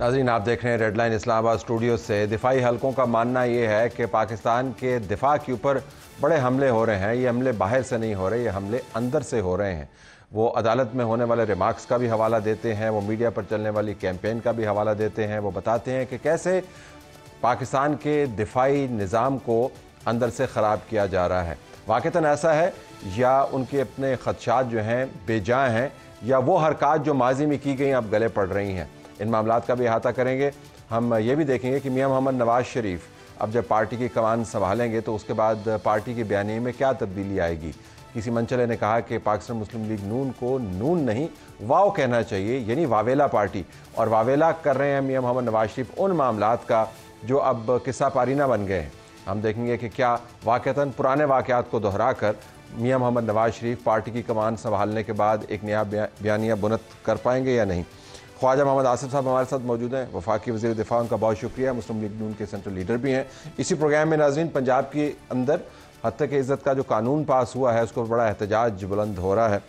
नाज़रीन, आप देख रहे हैं रेड लाइन इस्लामाबाद स्टूडियो से। दिफाई हलकों का मानना ये है कि पाकिस्तान के दिफा के ऊपर बड़े हमले हो रहे हैं। ये हमले बाहर से नहीं हो रहे, ये हमले अंदर से हो रहे हैं। वो अदालत में होने वाले रिमार्क्स का भी हवाला देते हैं, वो मीडिया पर चलने वाली कैंपेन का भी हवाला देते हैं। वो बताते हैं कि कैसे पाकिस्तान के दिफाई निज़ाम को अंदर से ख़राब किया जा रहा है। वाक़तन ऐसा है या उनके अपने ख़दशात जो हैं बेजा हैं, या वो हरकत जो माजी में की गई अब गले पड़ रही हैं। इन मामलात का भी अहाता करेंगे। हम ये भी देखेंगे कि मियां मोहम्मद नवाज शरीफ अब जब पार्टी की कमान संभालेंगे तो उसके बाद पार्टी के बयानी में क्या तब्दीली आएगी। किसी मंचले ने कहा कि पाकिस्तान मुस्लिम लीग नून को नून नहीं वाव कहना चाहिए, यानी वावेला पार्टी, और वावेला कर रहे हैं मियां मोहम्मद नवाज शरीफ उन मामलात का जो अब किस्सा पारीना बन गए हैं। हम देखेंगे कि क्या वाक़तन पुराने वाक़यात को दोहरा कर मियां मोहम्मद नवाज शरीफ पार्टी की कमान संभालने के बाद एक नया बयानिया बुनत कर पाएंगे या नहीं। ख्वाजा मोहम्मद आसिफ साहब हमारे साथ मौजूद हैं, वफाकी वज़ीर दिफा, उनका बहुत शुक्रिया। मुस्लिम लीग नून के सेंट्रल लीडर भी हैं। इसी प्रोग्राम में नाज़रीन, पंजाब के अंदर हत्या के इज़्ज़त का जो कानून पास हुआ है उसको बड़ा एहतजाज बुलंद हो रहा है।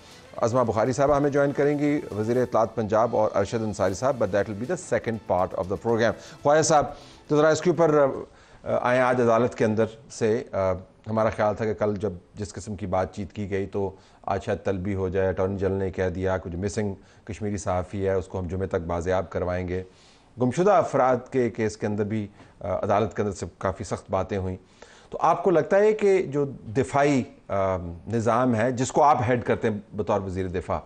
अज़मा बुखारी साहब हमें ज्वाइन करेंगी, वज़ीर इत्तलात पंजाब, और अरशद अंसारी साहब, but that will be the second part of the program. Khwaja साहब, तो ज़रा इसके ऊपर आए। आज अदालत के अंदर से हमारा ख्याल था कि कल जब जिस किस्म की बातचीत की गई तो आज शायद तलबी हो जाए। अटॉर्नी जनरल ने कह दिया कुछ मिसिंग कश्मीरी सहाफ़ी है उसको हम जुमे तक बाज़ेयाब करवाएंगे। गुमशुदा अफराद के केस के अंदर भी अदालत के अंदर से काफ़ी सख्त बातें हुई। तो आपको लगता है कि जो दिफाई निज़ाम है जिसको आप हेड करते हैं बतौर वज़ीर दिफा,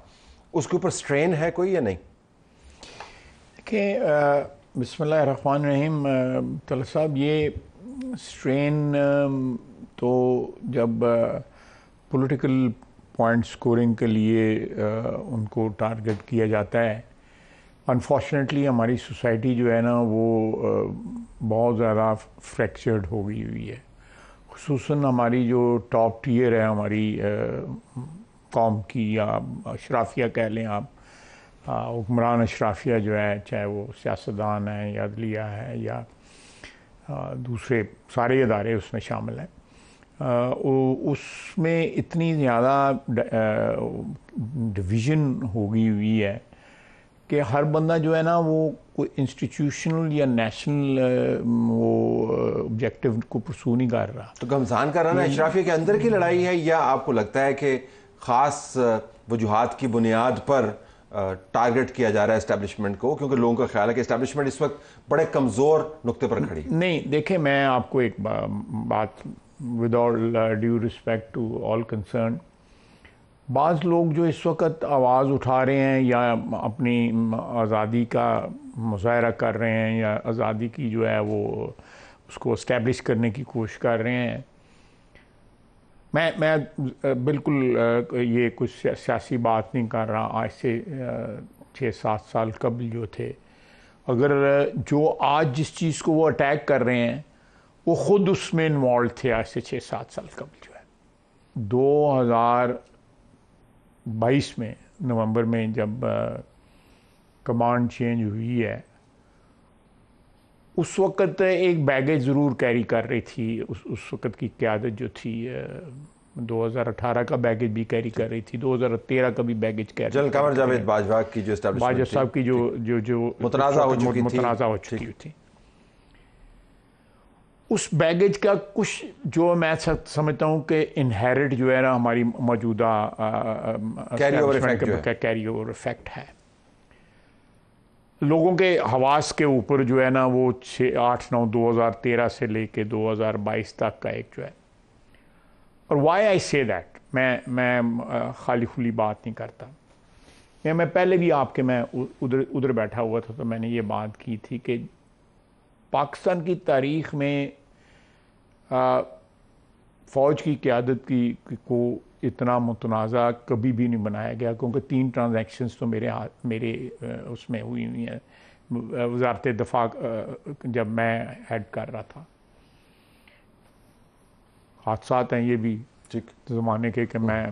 उसके ऊपर स्ट्रेन है कोई या नहीं? देखिए, बिस्मिल्लाहिर्रहमानिर्रहीम, तलत साहब, ये स्ट्रेन तो जब पॉलिटिकल पॉइंट स्कोरिंग के लिए उनको टारगेट किया जाता है, अनफॉर्चुनेटली हमारी सोसाइटी जो है ना वो बहुत ज़्यादा फ्रैक्चर्ड हो गई हुई है। खुसूसन हमारी जो टॉप टीयर है हमारी कौम की, या अशराफिया कह लें आप, हुक्मरान अशराफिया जो है, चाहे वो सियासतदान हैं या अदलिया है या दूसरे सारे इदारे उसमें शामिल हैं, उसमें इतनी ज़्यादा डिवीज़न हो गई हुई है कि हर बंदा जो है ना वो कोई इंस्टीट्यूशनल या नेशनल वो ऑब्जेक्टिव को परसू नहीं कर रहा। तो घमसान कर रहा है अशराफिया के अंदर की लड़ाई है, या आपको लगता है कि ख़ास वजूहात की बुनियाद पर टारगेट किया जा रहा है इस्टेब्लिशमेंट को, क्योंकि लोगों का ख्याल है कि इस्टेब्लिशमेंट इस वक्त बड़े कमज़ोर नुक्ते पर खड़ी? नहीं, देखें, मैं आपको एक बात, with all due respect to all concern, बाज़ लोग जो इस वक्त आवाज़ उठा रहे हैं या अपनी आज़ादी का मुज़ाहरा कर रहे हैं या आज़ादी की जो है वो उसको इस्टेब्लिश करने की कोशिश कर रहे हैं, मैं बिल्कुल ये कुछ सियासी बात नहीं कर रहा। आज से 6-7 साल कबल जो थे, अगर जो आज जिस चीज़ को वो अटैक कर रहे हैं वो ख़ुद उसमें इन्वॉल्व थे आज से 6-7 साल कबल जो है। 2022 में नवंबर में जब कमांड चेंज हुई है, उस वक़्त एक बैगेज ज़रूर कैरी कर रही थी उस वक़्त की क़यादत जो थी। 2018 का बैगेज भी कैरी कर रही थी, 2013 का भी baggage carry. General Qamar Javed Bajwa की जो बाजवा साहब की जो मुतनाज़ा हो चुकी थी, उस बैगेज का कुछ जो मैं समझता हूँ कि इनहेरिट जो है ना हमारी मौजूदा कैरी ओवर इफेक्ट है। लोगों के हवास के ऊपर जो है ना वो 6-8-9 2013 से लेके 2022 तक का एक जो है। और वाई आई से दैट, मैं खाली खुली बात नहीं करता। मैं पहले भी आपके, मैं उधर बैठा हुआ था तो मैंने ये बात की थी कि पाकिस्तान की तारीख़ में फ़ौज की क़यादत को इतना मुतनाज़ा कभी भी नहीं बनाया गया, क्योंकि 3 ट्रांजैक्शंस तो मेरे उसमें हुई हैं वज़ारत दफ़ा जब मैं हेड कर रहा था। हादसात हैं ये भी ज़माने के कि मैं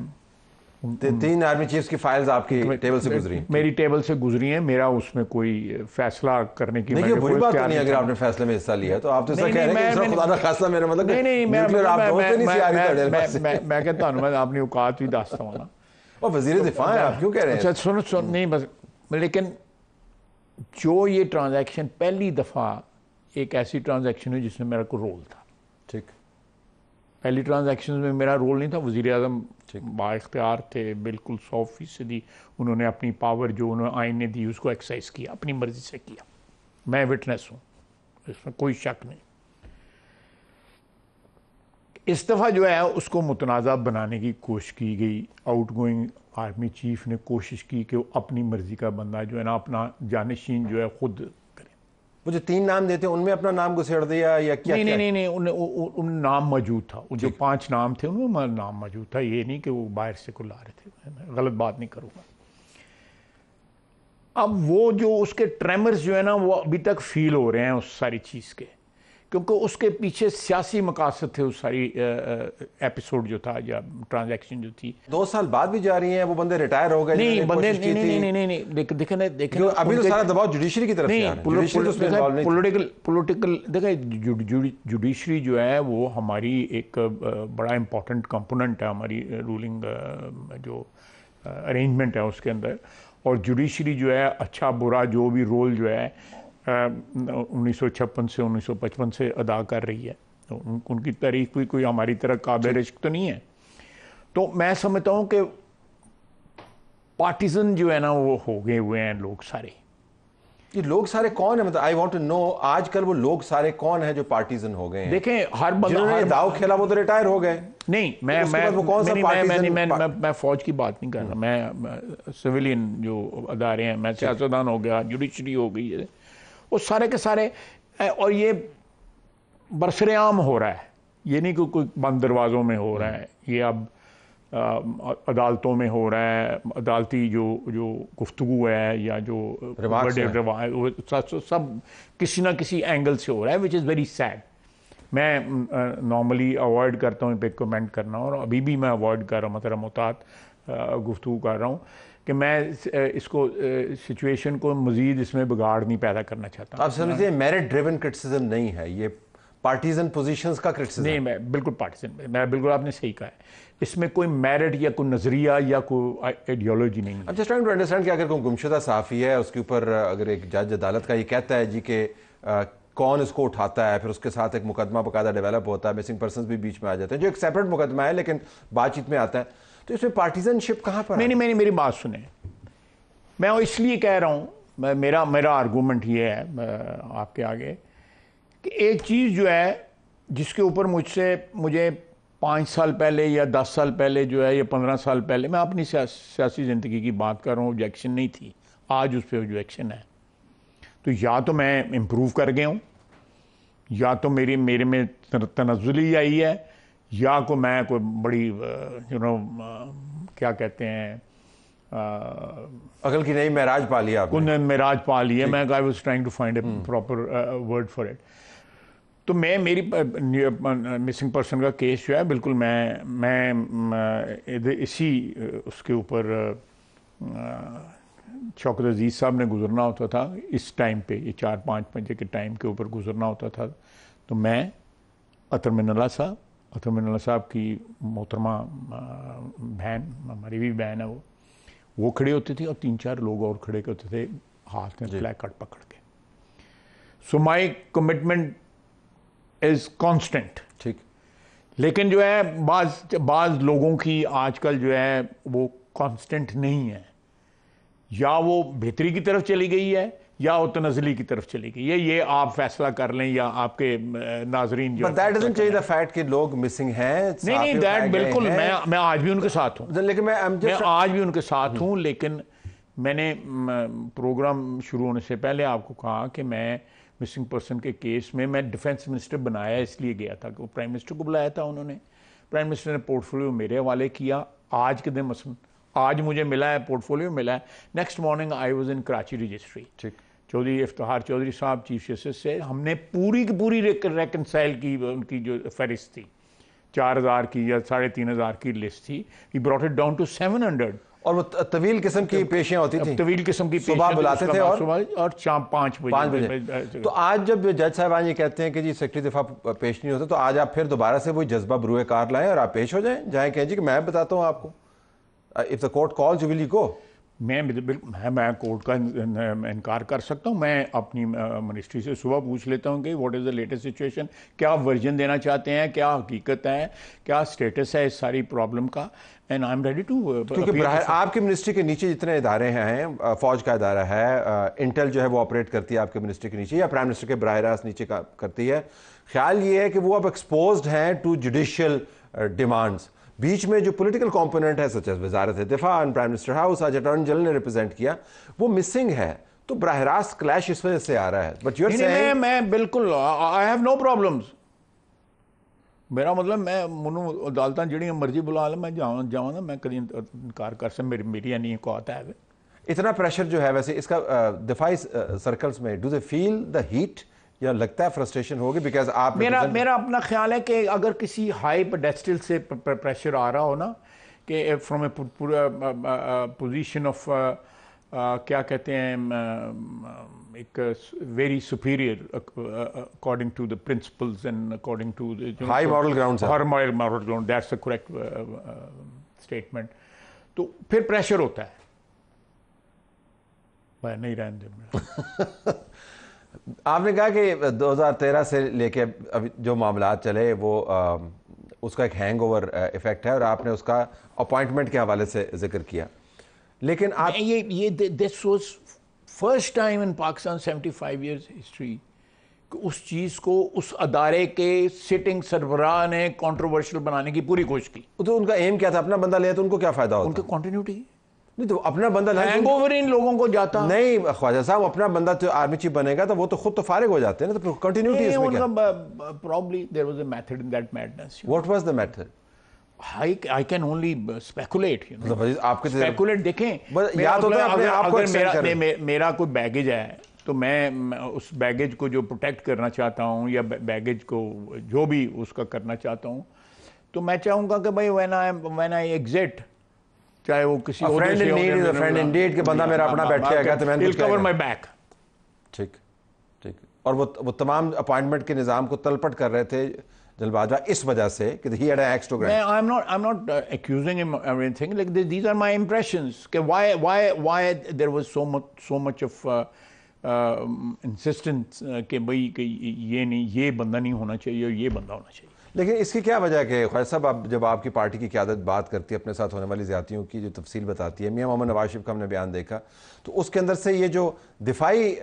3 आर्मी चीफ्स की फाइल्स आपकी टेबल से गुजरी, मेरी टेबल से गुजरी हैं। मेरा उसमें कोई फैसला करने की नहीं, बुरी बात नहीं। अगर आपने फैसले में हिस्सा लिया तो आप तो ऐसा कह रहे हैं कि खुदा ना खासा, मेरा मतलब नहीं, मैं कहता हूँ, मैं अपनी औकात भी दसता हूँ ना। और वज़ीर दिफा है, आप क्यों कह रहे हैं? अच्छा सुनो नहीं, बस, लेकिन जो ये ट्रांजैक्शन पहली दफ़ा एक ऐसी ट्रांजैक्शन हुई जिसमें मेरा कोई रोल था। ठीक। पहली ट्रांजैक्शन में मेरा रोल नहीं था, वज़ीर आज़म बाइख्तियार थे, बिल्कुल 100% उन्होंने अपनी पावर जो उन्होंने आइन ने दी उसको एक्सरसाइज किया, अपनी मर्जी से किया। मैं विटनेस हूँ, इसमें कोई शक नहीं। इस दफ़ा जो है उसको मुतनाज़ा बनाने की कोशिश की गई। आउटगोइंग आर्मी चीफ ने कोशिश की कि वो अपनी मर्जी का बंदा जो है ना अपना जानशीन जो है खुद करे। वो जो 3 नाम देते हैं उनमें अपना नाम घुसेड़ दिया या क्या? नहीं, उन नाम मौजूद था। जो 5 नाम थे उनमें नाम मौजूद था। ये नहीं कि वो बाहर से को ला रहे थे, गलत बात नहीं करूँगा। अब वो जो उसके ट्रेमर्स जो है ना वो अभी तक फील हो रहे हैं उस सारी चीज़ के, क्योंकि उसके पीछे सियासी मकासद थे। उस सारी एपिसोड जो था या ट्रांजैक्शन जो थी 2 साल बाद भी जा रही हैं। वो बंदे रिटायर हो गए, नहीं बंदे नहीं देखें अभी तो सारा दबाव जुडिशरी की तरफ से आ रहा है। पॉलिटिकल देखें, जुडिशरी जो है वो हमारी एक बड़ा इंपॉर्टेंट कंपोनेंट है हमारी रूलिंग जो अरेंजमेंट है उसके अंदर। और जुडिशरी जो है अच्छा बुरा जो भी रोल जो है 1956 से 1955 से अदा कर रही है, तो उनकी तारीख भी कोई हमारी तरह काबिल इश्क तो नहीं है। तो मैं समझता हूँ कि पार्टीजन जो है ना वो हो गए हुए हैं लोग सारे। ये लोग सारे कौन है? मतलब आई वांट टू नो आजकल वो लोग सारे कौन है जो पार्टीजन हो गए हैं? देखें हर बंदा दाव खेला वो तो रिटायर हो गए। नहीं मैं फौज की बात नहीं कर रहा, मैं सिविलियन जो अदारे हैं, मैं सियासतदान हो गया, जुडिशरी हो गई है, वो सारे के सारे। और ये बरसरेआम हो रहा है, ये नहीं कि कोई बंद दरवाज़ों में हो रहा है, ये अब अदालतों में हो रहा है। अदालती जो गुफ्तगू है या जो सब किसी ना किसी एंगल से हो रहा है, विच इज़ वेरी सैड। मैं नॉर्मली अवॉइड करता हूँ पे कमेंट करना, और अभी भी मैं अवॉइड कर रहा हूँ, मतलब मोहतात गुफ्तगू कर रहा हूँ कि मैं इसको सिचुएशन को मज़ीद इसमें बिगाड़ नहीं पैदा करना चाहता। आप समझते हैं मेरिट ड्रिवन क्रिटिसिज्म नहीं है, ये पार्टीजन पोजीशंस का क्रिटिसिज्म? नहीं, मैं बिल्कुल पार्टीजन, मैं बिल्कुल, आपने सही कहा है। इसमें कोई मेरिट या कोई नजरिया या कोई आइडियोलॉजी नहीं है। I'm just trying to understand कि अगर कोई गुमशुदा सहाफ़ी है उसके ऊपर अगर एक जज अदालत का ये कहता है जी कि कौन इसको उठाता है, फिर उसके साथ एक मुकदमा बकायदा डेवलप होता है, मिसिंग पर्सनस भी बीच में आ जाते हैं, जो एक सेपरेट मुकदमा है लेकिन बातचीत में आता है, तो इसमें पार्टीजनशिप कहाँ पर? नहीं, मेरी बात सुने, मैं इसलिए कह रहा हूँ, मेरा आर्गूमेंट ये है आपके आगे कि एक चीज़ जो है जिसके ऊपर मुझे 5 साल पहले या 10 साल पहले जो है या 15 साल पहले, मैं अपनी सियासी ज़िंदगी की बात कर रहा हूँ, ऑब्जेक्शन नहीं थी, आज उस पर ऑब्जेक्शन है। तो या तो मैं इम्प्रूव कर गया हूँ, या तो मेरे में तनज़्ज़ुली आई है, या मैं कोई बड़ी क्या कहते हैं अकल की नई मेराज पा लिया आपने। मेराज पा लिया। मैं I was trying to find a proper word for it. तो मेरी मिसिंग पर्सन का केस जो है, बिल्कुल मैं इसी उसके ऊपर शौकत अजीज़ साहब ने गुजरना होता था इस टाइम पे, ये 4-5 बजे के टाइम के ऊपर गुजरना होता था, तो मैं अतर मिनल्ला साहब की मोहतरमा बहन, हमारी भी बहन है, वो खड़े होते थे और 3-4 लोग और खड़े होते थे हाथ में प्लेकार्ड पकड़ के। सो माई कमिटमेंट इज कांस्टेंट। ठीक। लेकिन जो है बाज लोगों की आजकल जो है वो कांस्टेंट नहीं है, या वो बेहतरी की तरफ चली गई है या वो तनज़्ज़ुली की तरफ चली गई है। ये आप फैसला कर लें या आपके नाजरीन जो। But that doesn't change the fact कि लोग मिसिंग हैं। नहीं, दैट बिल्कुल, मैं आज भी उनके साथ हूँ, लेकिन मैं आज भी उनके साथ हूँ। लेकिन मैंने प्रोग्राम शुरू होने से पहले आपको कहा कि मैं मिसिंग पर्सन के केस में मैं डिफेंस मिनिस्टर बनाया इसलिए गया था कि वो प्राइम मिनिस्टर को बुलाया था उन्होंने, प्राइम मिनिस्टर ने पोर्टफोलियो मेरे हवाले किया। आज के दिन मसलन आज मुझे मिला है, पोर्टफोलियो मिला है, next morning I was in Karachi registry. ठीक। चौधरी इफ्तिखार चौधरी साहब चीफ जस्टिस से हमने पूरी की पूरी रेकनसाइल की, उनकी जो फहरिस्त थी 4000 की या 3500 की लिस्ट थी, he brought it down to 700। और वो तवील किस्म की पेशियां होती थी, तवील किस्म की सुबह बुलाते थे और शाम 5 बजे। तो आज जब जज साहबान ये कहते हैं कि जी सेक्रेटरी दिफा पेश नहीं होता, तो आज आप फिर दोबारा से वही जज्बा बरूए कार लाएं और आप पेश हो जाएं, कहें जी कि मैं बताता हूँ आपको, if the court calls you will you go. मैं कोर्ट का इनकार कर सकता हूँ। मैं अपनी मिनिस्ट्री से सुबह पूछ लेता हूँ कि what is the latest situation, क्या वर्जन देना चाहते हैं, क्या हकीकत है, क्या स्टेटस है इस सारी प्रॉब्लम का, and I am ready to. क्योंकि आपकी मिनिस्ट्री के नीचे जितने इदारे हैं, फौज का इदारा है, इंटेल जो है वो ऑपरेट करती है आपके मिनिस्ट्री के नीचे या प्राइम मिनिस्टर के बराह रास्त नीचे करती है। ख्याल ये है कि वो अब एक्सपोज्ड हैं टू जुडिशियल डिमांड्स। बीच में जो पॉलिटिकल कंपोनेंट है सच एज वजारत दिफा, प्राइम मिनिस्टर हाउस, आज अटॉर्नी जनरल ने रिप्रेजेंट किया, वो मिसिंग है। तो बराह रास्त क्लैश इस वजह से आ रहा है। बट यूर सेइंग मैं बिल्कुल आई हैव नो प्रॉब्लम्स। मेरा मतलब मैं मुनू अदालतां जिहड़ियां मर्जी बुला ले, मैं जावां ना, मैं कभी इनकार कर सकता, मेरी नहीं को आता है। इतना प्रेशर जो है वैसे इसका दिफाई सर्कल्स में, do they feel the heat या लगता है फ्रस्ट्रेशन होगी? बिकॉज आप मेरा अपना ख्याल है कि अगर किसी हाई पेडेस्टल से प्रेशर आ रहा हो ना, कि फ्रॉम ए पोजीशन ऑफ क्या कहते हैं, एक very superior according to the principles and according to high moral ground, moral ground, that's the correct statement. तो फिर प्रेशर होता है, मैं नहीं रहने दे। आपने कहा कि 2013 से लेके अभी जो मामला चले वो उसका एक हैंगओवर इफेक्ट है और आपने उसका अपॉइंटमेंट के हवाले से जिक्र किया, लेकिन आप ये this was first time in Pakistan 75 years history उस चीज़ को उस अदारे के सिटिंग सरबराह ने कंट्रोवर्शियल बनाने की पूरी कोशिश की। तो उनका एम क्या था? अपना बंदा लिया तो उनको क्या फायदा होता? उनकी कंटिन्यूटी नहीं, तो अपना बंदा हैंगओवर इन लोगों को जाता नहीं। ख्वाजा साहब, अपना बंदा तो आर्मी चीफ बनेगा तो वो तो खुद तो फारिग हो जाते हैं ना, तो कंटिन्यूटी इसमें क्या? Probably there was a method in that madness. What was the method? I can only speculate, you know. मतलब आपके speculate देखें, या तो अगर मेरा कोई बैगेज है तो मैं उस बैगेज को जो प्रोटेक्ट करना चाहता हूँ या बैगेज को जो भी उसका करना चाहता हूँ, तो मैं चाहूँगा कि भाई when I exit, चाहे वो किसी friend in need is a friend Indeed के बंदा मेरा अपना बैठ के आएगा तो मैं विल कवर माय बैक। ठीक ठीक। और वो तमाम अपॉइंटमेंट के निज़ाम को तलपट कर रहे थे जनरल बाजवा इस वजह से कि he had an axe to grind. I am not accusing him everything, like these are my impressions कि why there was so much of insistence कि भाई कि ये नहीं, ये बंदा नहीं होना चाहिए, ये बंदा होना चाहिए। लेकिन इसकी क्या वजह है कि ख्वाजा साहब, आप जब आपकी पार्टी की क़यादत बात करती है अपने साथ होने वाली ज़्यादतियों की जो तफसील बताती है, मियां मोहम्मद नवाज शरीफ का हमने बयान देखा, तो उसके अंदर से ये जो दिफाई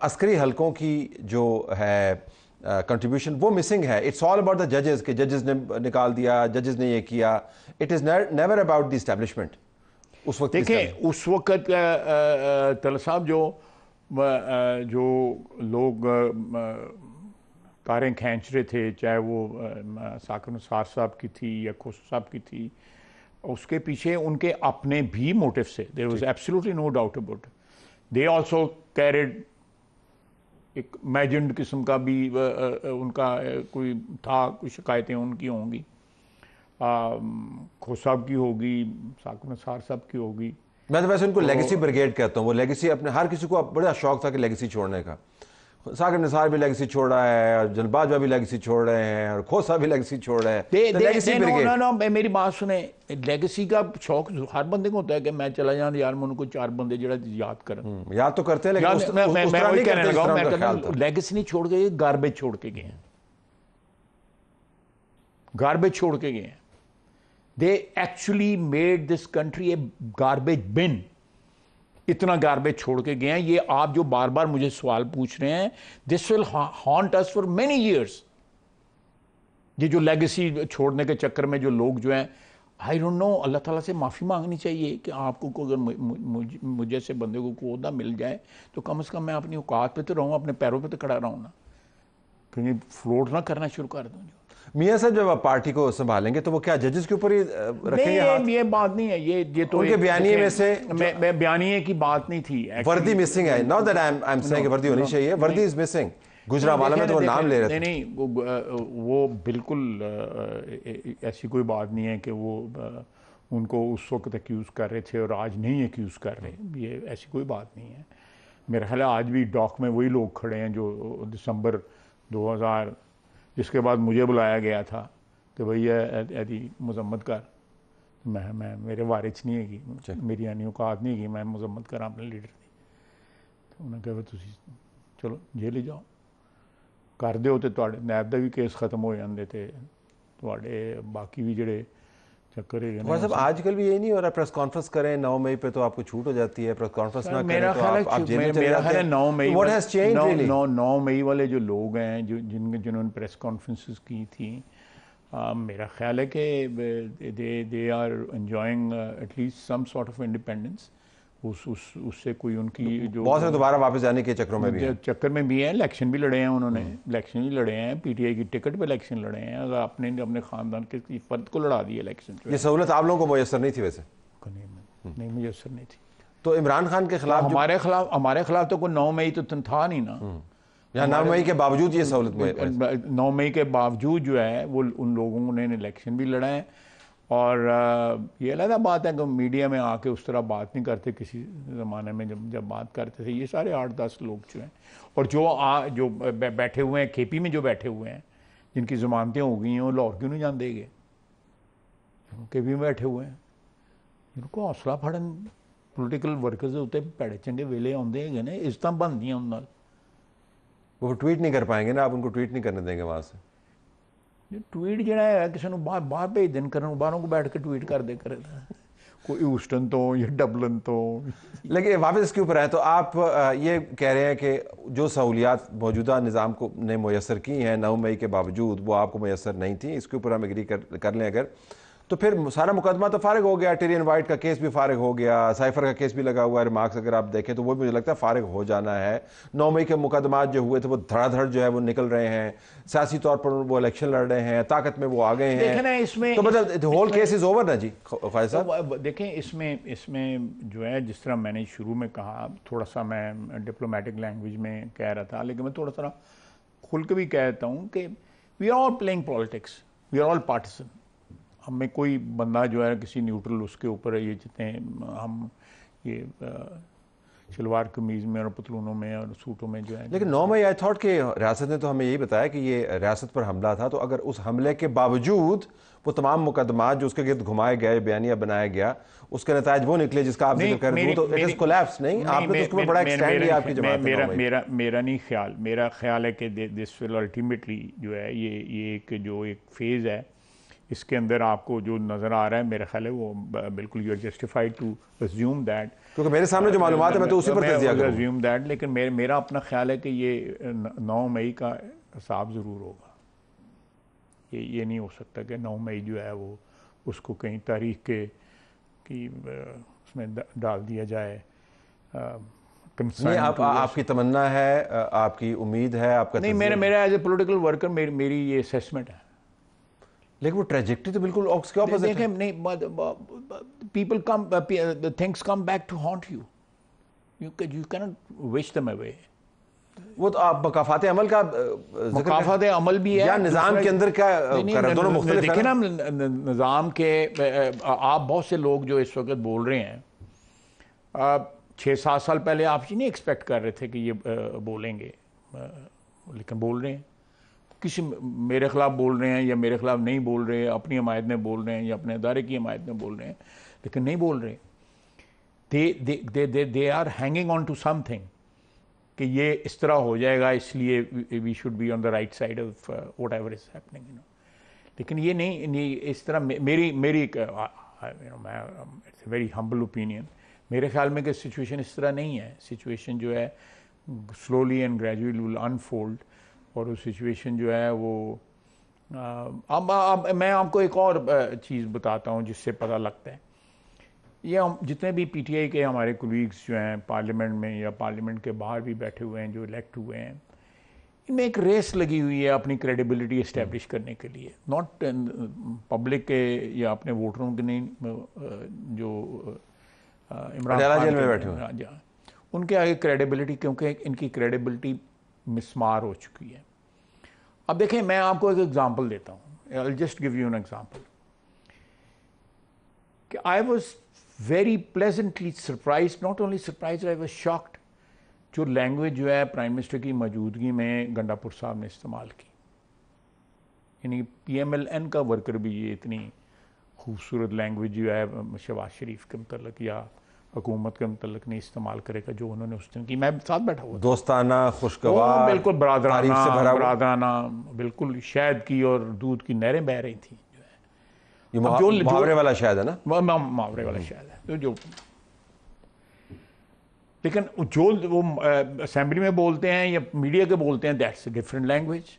अस्करी हलकों की जो है कंट्रीब्यूशन वो मिसिंग है। इट्स ऑल अबाउट द जजेस कि जजेस ने निकाल दिया, जजेस ने ये किया। It is never about the establishment. उस वक्त देखें, उस वक्त तल साहब जो लोग कारें खींच रहे थे, चाहे वो साकिब निसार साहब की थी या खोसू साहब की थी, उसके पीछे उनके अपने भी मोटिव से, there was absolutely no doubt about. They also carried एक इमेजिन्ड किस्म का भी उनका कोई था, कुछ शिकायतें उनकी होंगी, खोसू साहब की होगी, साकिब निसार साहब की होगी। मैं तो वैसे उनको लेगेसी ब्रिगेड कहता हूँ। वो लेगेसी अपने हर किसी को बड़ा शौक था कि लेगेसी छोड़ने का। साकिब निसार भी लेगेसी छोड़ रहा है, और जनरल बाजवा भी लेगेसी छोड़ रहे हैं, और खोसा भी लेगेसी छोड़ रहे हैं। मेरी बात सुने, लेगेसी का शौक हर बंदे को होता है कि मैं चला जाऊं यार, मैं उनको चार बंदे जो याद कर याद तो करते हैं, लेकिन लेगेसी नहीं छोड़ गए, गार्बेज छोड़ के गए हैं, गार्बेज छोड़ के गए हैं। They actually made this country a garbage bin. इतना गार्बेज छोड़ के गए हैं। ये आप जो बार बार मुझे सवाल पूछ रहे हैं, this will haunt us for many years. ये जो लेगेसी छोड़ने के चक्कर में जो लोग जो हैं, आई डोंट नो, अल्लाह ताला से माफ़ी मांगनी चाहिए कि आपको को अगर मुझे से बंदे को ओहदा मिल जाए तो कम से कम मैं अपनी औकात पे तो रहूँ, अपने पैरों पे तो खड़ा रहूँ ना, कहीं फ्लोट ना करना शुरू कर दूँ। मियां साहब, जब आप पार्टी को संभालेंगे तो वो क्या जजेस के ऊपर ही रखेंगे हाथ? ये बात नहीं है, ये तो उनके बयानिए में से बयानिए की बात नहीं थी। वर्दी मिसिंग है, not that I am saying वर्दी होनी चाहिए, वर्दी इज मिसिंग। गुजरावाला में तो वो नाम ले रहे थे। नहीं, वो बिल्कुल ऐसी कोई बात नहीं है कि वो उनको उस वक्त एक्यूज़ कर रहे थे और आज नहीं एक्यूज़ कर रहे, ये ऐसी कोई बात नहीं है। मेरा ख्याल है आज भी डॉक में वही लोग खड़े हैं जो दिसंबर 2000 जिसके बाद मुझे बुलाया गया था कि भैया यदि मजम्मत कर, मैं मेरे वारिच नहीं है, मेरी आनी औकात नहीं है, मैं मजम्मत करा अपने लीडर की। तो उन्हें कहा तुसी चलो जेल ही जाओ, कर दो तो नैब का भी केस खत्म हो जाते थे, बाकी भी जड़े चक्कर है। तो साहब आजकल भी यही नहीं हो रहा, प्रेस कॉन्फ्रेंस करें 9 मई पे तो आपको छूट हो जाती है, प्रेस कॉन्फ्रेंस ना करें तो आप जेल में चले जाते हैं। 9 मई वाले जो लोग हैं जो जिन्होंने प्रेस कॉन्फ्रेंसेस की थी, मेरा ख्याल है कि they are enjoying at least some sort of independence. उससे कोई उनकी जो बहुत से दोबारा वापस जाने के चक्रों में भी है, इलेक्शन भी लड़े हैं उन्होंने, इलेक्शन भी लड़े हैं, पीटीआई की टिकट पे इलेक्शन लड़े हैं। अगर आपने अपने ख़ानदान के किसी फर्द को लड़ा दिया इलेक्शन, ये सहूलत आप लोगों को मुयसर नहीं थी वैसे? नहीं मुयसर नहीं थी। तो इमरान खान के खिलाफ हमारे खिलाफ तो कोई 9 मई तो था नहीं ना, या 9 मई के बावजूद ये सहूलत 9 मई के बावजूद जो है वो उन लोगों ने इलेक्शन भी लड़ा है। और ये अलग बात है कि मीडिया में आके उस तरह बात नहीं करते। किसी ज़माने में जब बात करते थे ये सारे 8-10 लोग जो हैं, और जो बैठे हुए हैं केपी में, जो बैठे हुए हैं जिनकी ज़मानतें हो गई हैं, वो लाहौर क्यों नहीं जान देंगे? केपी में बैठे हुए हैं, जिनको हौसला फड़न पोलिटिकल वर्कर्स के उत्ते भैड़े चंगे वेले आते हैं ने, इज्जत बनदियां उन्हां नाल। वो ट्वीट नहीं कर पाएंगे ना, आप उनको ट्वीट नहीं करने देंगे वहाँ से? ट्वीट जो है किसी बाहर भेज दें करन, बाहरों को बैठ के ट्वीट कर दे करे, कोई ह्यूस्टन तो या डबलिन तो। लेकिन वापस इसके ऊपर है, तो आप ये कह रहे हैं कि जो सहूलियात मौजूदा निज़ाम को ने मुयसर की हैं 9 मई के बावजूद, वो आपको मुयसर नहीं थी। इसके ऊपर हम एग्री कर लें अगर, तो फिर सारा मुकदमा तो फारिग हो गया। टिरियन वाइट का केस भी फारिग हो गया, साइफर का केस भी लगा हुआ है, रिमार्क्स अगर आप देखें तो वो मुझे लगता है फारिग हो जाना है। 9 मई के मुकदमात जो हुए थे वो धड़ाधड़ जो है वो निकल रहे हैं, सियासी तौर पर वो इलेक्शन लड़ रहे हैं, ताकत में वो आ गए हैं। देखें इसमें तो मतलब होल केस इज ओवर ना जी ख्वाजा साहब? देखें इसमें जो है, जिस तरह मैंने शुरू में कहा, थोड़ा सा मैं डिप्लोमेटिक लैंग्वेज में कह रहा था, लेकिन मैं थोड़ा सा खुल के भी कहता हूँ कि we are all playing politics, we are all partisan. हमें कोई बंदा जो है किसी न्यूट्रल उसके ऊपर ये जितने हम ये शलवार कमीज़ में और पतलूनों में और सूटों में जो है। लेकिन 9 मई आई थॉट कि रियासत ने तो हमें यही बताया कि ये रियासत पर हमला था, तो अगर उस हमले के बावजूद वो तमाम मुकदमात जो उसके गिर्द घुमाए गए, बयानिया बनाया गया, उसके नतायज वो निकले जिसका आप जिक्र कर रहे हो, तो इट इज कोलैप्स नहीं? आपने तो उसके ऊपर बड़ा एक्सटेंड किया आपकी जमात। मेरा नहीं ख्याल, मेरा ख्याल है कि दिस विल अल्टीमेटली जो है ये एक फेज़ है, इसके अंदर आपको जो नज़र आ रहा है, मेरा ख्याल है वो बिल्कुल you are justified to assume that, क्योंकि मेरे सामने जो मालूमात है मैं तो उसी पर तज्जिया करूंगा। अज्यूम दैट, लेकिन मेरा अपना ख्याल है कि ये 9 मई का हिसाब ज़रूर होगा। ये नहीं हो सकता कि 9 मई जो है वो उसको कहीं तारीख की उसमें डाल दिया जाए। नहीं, आपकी तमन्ना है, आपकी उम्मीद है, आपका नहीं, मेरा एज ए पोलिटिकल वर्कर मेरी ये असेसमेंट है। लेकिन वो ट्रेजेक्टरी तो बिल्कुल उसके ऑपोजिट है। नहीं, people come, things come back to haunt you, you can not wish them away. वो तो आप मकाफात अमल का मकाफात अमल भी है या निज़ाम के अंदर क्या दोनों मुख्तलिफ देखें ना, निज़ाम के आप बहुत से लोग जो इस वक्त बोल रहे हैं, 6-7 साल पहले आप ये नहीं एक्सपेक्ट कर रहे थे कि ये बोलेंगे, लेकिन बोल रहे हैं। किसी मेरे ख़िलाफ़ बोल रहे हैं या मेरे ख़िलाफ़ नहीं बोल रहे, अपनी हमायत में बोल रहे हैं या अपने अदारे की हमायत में बोल रहे हैं, लेकिन नहीं बोल रहे। They are hanging on to something कि ये इस तरह हो जाएगा, इसलिए we should be on the right side of whatever is happening, you know. लेकिन ये नहीं इस तरह मेरी it's a very humble opinion, मेरे ख्याल में कि सिचुएशन इस तरह नहीं है। सिचुएशन जो है slowly and gradually will unfold, और वो सिचुएशन जो है वो अब मैं आपको एक और चीज़ बताता हूँ जिससे पता लगता है। ये हम जितने भी पीटीआई के हमारे कोलीग्स जो हैं पार्लियामेंट में या पार्लियामेंट के बाहर भी बैठे हुए हैं, जो इलेक्ट हुए हैं, इनमें एक रेस लगी हुई है अपनी क्रेडिबिलिटी इस्टेब्लिश करने के लिए, नॉट पब्लिक के या अपने वोटरों के नहीं, जो इमरान खान में बैठे हुए उनके आगे क्रेडिबिलिटी, क्योंकि इनकी क्रेडिबिलिटी मिसमार हो चुकी है। अब देखें, मैं आपको एक एग्जांपल देता हूँ, I will just give you an example, कि I was very pleasantly surprise, not only surprise, I was shocked, जो लैंग्वेज जो है प्राइम मिनिस्टर की मौजूदगी में गंडापुर साहब ने इस्तेमाल की। यानी PMLN का वर्कर भी ये इतनी खूबसूरत लैंग्वेज जो है शहबाज शरीफ के मतलब या हुकूमत के मतलब नहीं इस्तेमाल करेगा जो उन्होंने उस दिन की। मैं साथ बैठा हुआ, दोस्ताना, खुशगवार, बिल्कुल तारीफ से भरा हुआ। बरादराना, बिल्कुल शहद की और दूध की नहरें बह रही थी। ये मुहावरे वाला शायद है ना, मुहावरे वाला शायद है जो लेकिन जो वो असेंबली में बोलते हैं या मीडिया के बोलते हैं, दैट्स अ डिफरेंट लैंग्वेज।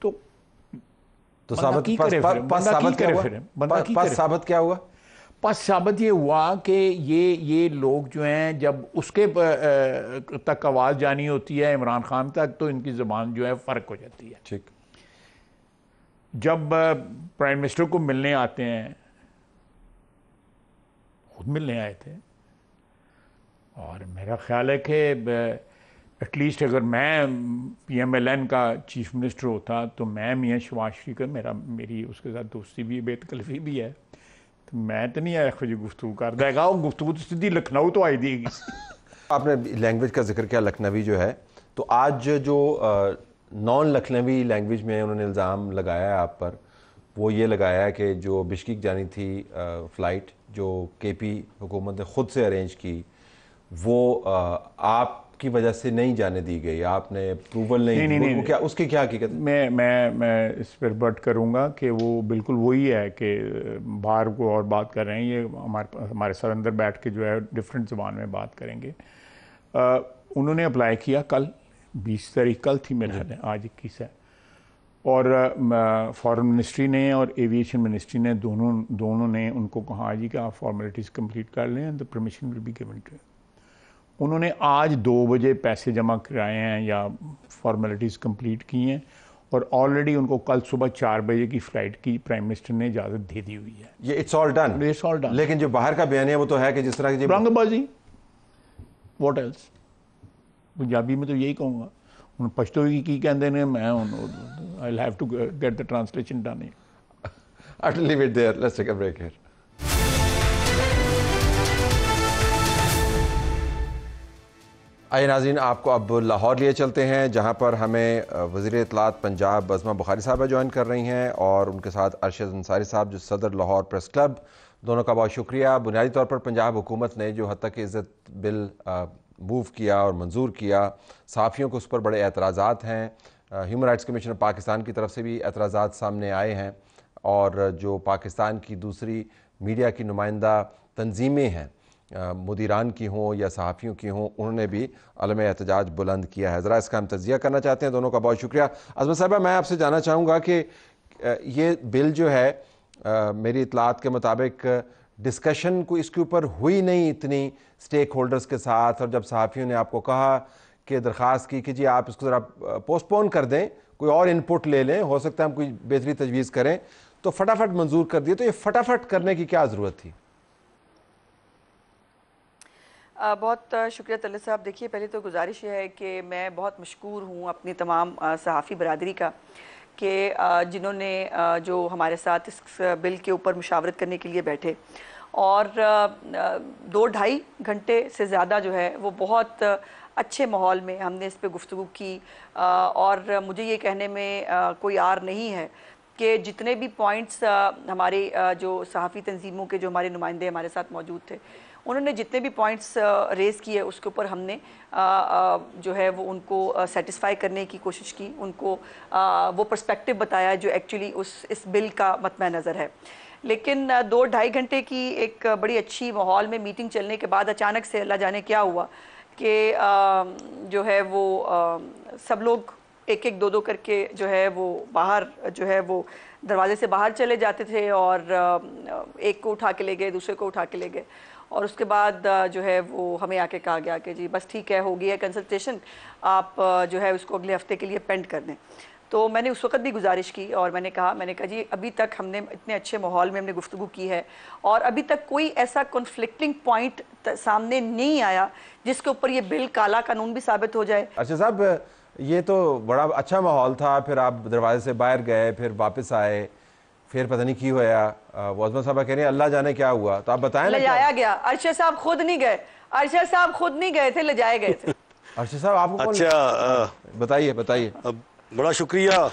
तो साबित क्या हुआ? पस साबित ये हुआ कि ये लोग जो हैं जब उसके तक आवाज़ जानी होती है इमरान खान तक तो इनकी ज़बान जो है फ़र्क हो जाती है। ठीक। जब प्राइम मिनिस्टर को मिलने आते हैं, खुद मिलने आए थे, और मेरा ख्याल है कि एटलीस्ट अगर मैं PMLN का चीफ मिनिस्टर होता तो मैं मियाँ शहबाज शरीफ का मेरी उसके साथ दोस्ती भी बेतकल्फी भी है, तो मैं तो नहीं आया खुद गुफ्तगू कर देगा, वो गुफ्तगू तो सीधी लखनऊ तो आई देगी। आपने लैंग्वेज का जिक्र किया, लखनवी जो है, तो आज जो नॉन लखनवी लैंग्वेज में उन्होंने इल्ज़ाम लगाया है आप पर, वो ये लगाया है कि जो बिश्केक जानी थी फ़्लाइट जो KP हुकूमत ने ख़ुद से अरेंज की, वो आपकी वजह से नहीं जाने दी गई, आपने अप्रूवल नहीं, क्या उसकी क्या हकीकत? मैं इस पर बट करूँगा कि वो बिल्कुल वही है कि बाहर को और बात कर रहे हैं, ये हमारे सर अंदर बैठ के जो है डिफरेंट ज़बान में बात करेंगे। उन्होंने अप्लाई किया कल 20 तारीख कल थी मेरे ख्याल, आज 21 है, और फॉरेन मिनिस्ट्री ने और एविएशन मिनिस्ट्री ने दोनों ने उनको कहा जी कि आप फॉर्मेलिटीज़ कंप्लीट कर लें and the permission will be given to. उन्होंने आज 2 बजे पैसे जमा कराए हैं या फॉर्मेलिटीज़ कंप्लीट की हैं, और ऑलरेडी उनको कल सुबह 4 बजे की फ़्लाइट की प्राइम मिनिस्टर ने इजाज़त दे दी हुई है। ये इट्स ऑल डन। लेकिन जो बाहर का बयान है वो तो है कि जिस तरह की रंगबाजी, व्हाट एल्स, पंजाबी में तो यही कहूँगा, उन पश्तो की कहते हैं, मैं I will have to get the translation done. I'll leave it there. Let's take a break here. आइए नाज़रीन, आपको अब लाहौर लिए चलते हैं, जहां पर हमें वज़ीर इत्तलात पंजाब बज़मा बुखारी साहबा ज्वाइन कर रही हैं, और उनके साथ अरशद अंसारी साहब जो सदर लाहौर प्रेस क्लब। दोनों का बहुत शुक्रिया। बुनियादी तौर पर पंजाब हुकूमत ने जो हद तक इज़्ज़त बिल मूव किया और मंजूर किया, सहाफ़ियों को उस पर बड़े एतराज़ात हैं, human rights commission of Pakistan की तरफ से भी एतराज़ात सामने आए हैं, और जो पाकिस्तान की दूसरी मीडिया की नुमाइंदा तंजीमें हैं, मुदीरान की हों या सहाफ़ियों की हों, उन्होंने भी अलम एहतजाज बुलंद किया है। ज़रा इसका हम तज़िया करना चाहते हैं। दोनों का बहुत शुक्रिया। अज़मत साहिबा, मैं आपसे जानना चाहूँगा कि ये बिल जो है मेरी इत्तलात के मुताबिक डिस्कशन को इसके ऊपर हुई नहीं इतनी स्टेक होल्डर्स के साथ, और जब सहाफ़ियों ने आपको कहा कि दरख्वास्त की कि जी आप इसको ज़रा पोस्टपोन कर दें, कोई और इनपुट ले लें, हो सकता है हम कोई बेहतरी तजवीज़ करें, तो फटाफट मंजूर कर दिए। तो ये फटाफट करने की क्या ज़रूरत थी? बहुत शुक्रिया तले साहब। देखिए, पहले तो गुजारिश ये है कि मैं बहुत मशकूर हूँ अपनी तमाम सहाफ़ी बरादरी का कि जिन्होंने जो हमारे साथ इस बिल के ऊपर मुशावरत करने के लिए बैठे, और 2-2.5 घंटे से ज़्यादा जो है वो बहुत अच्छे माहौल में हमने इस पर गुफ्तगू की, और मुझे ये कहने में कोई आर नहीं है कि जितने भी पॉइंट्स हमारे जो सहाफ़ी तंजीमों के जो हमारे नुमाइंदे हमारे साथ मौजूद थे, उन्होंने जितने भी पॉइंट्स रेज़ किए उसके ऊपर हमने जो है वो उनको सेटिस्फाई करने की कोशिश की, उनको वो पर्सपेक्टिव बताया जो एक्चुअली इस बिल का मतम नज़र है। लेकिन 2-2.5 घंटे की एक बड़ी अच्छी माहौल में मीटिंग चलने के बाद अचानक से अल्लाह जाने क्या हुआ कि जो है वो सब लोग एक-एक 2-2 करके जो है वो बाहर जो है वो दरवाजे से बाहर चले जाते थे, और एक को उठा के ले गए, दूसरे को उठा के ले गए, और उसके बाद जो है वो हमें आके कहा गया कि जी बस ठीक है, हो गई है कंसल्टेशन, आप जो है उसको अगले हफ्ते के लिए पेंड कर दें। तो मैंने उस वक्त भी गुजारिश की और मैंने कहा जी अभी तक हमने इतने अच्छे माहौल में हमने गुफ्तगू की है, और अभी तक कोई ऐसा कॉन्फ्लिक्टिंग पॉइंट सामने नहीं आया जिसके ऊपर ये बिल काला कानून भी साबित हो जाए। अच्छा साहब, ये तो बड़ा अच्छा माहौल था, फिर आप दरवाजे से बाहर गए, फिर वापस आए, फिर पता नहीं क्यों होया, अज़मत साहबा कह रही हैं अल्लाह जाने क्या हुआ, तो आप बताएं। ले जाया गया, अरशद साहब खुद नहीं गए, अरशद साहब खुद नहीं गए थे, ले जाए गए थे। अरशद साहब आपको अच्छा बताइए। बड़ा शुक्रिया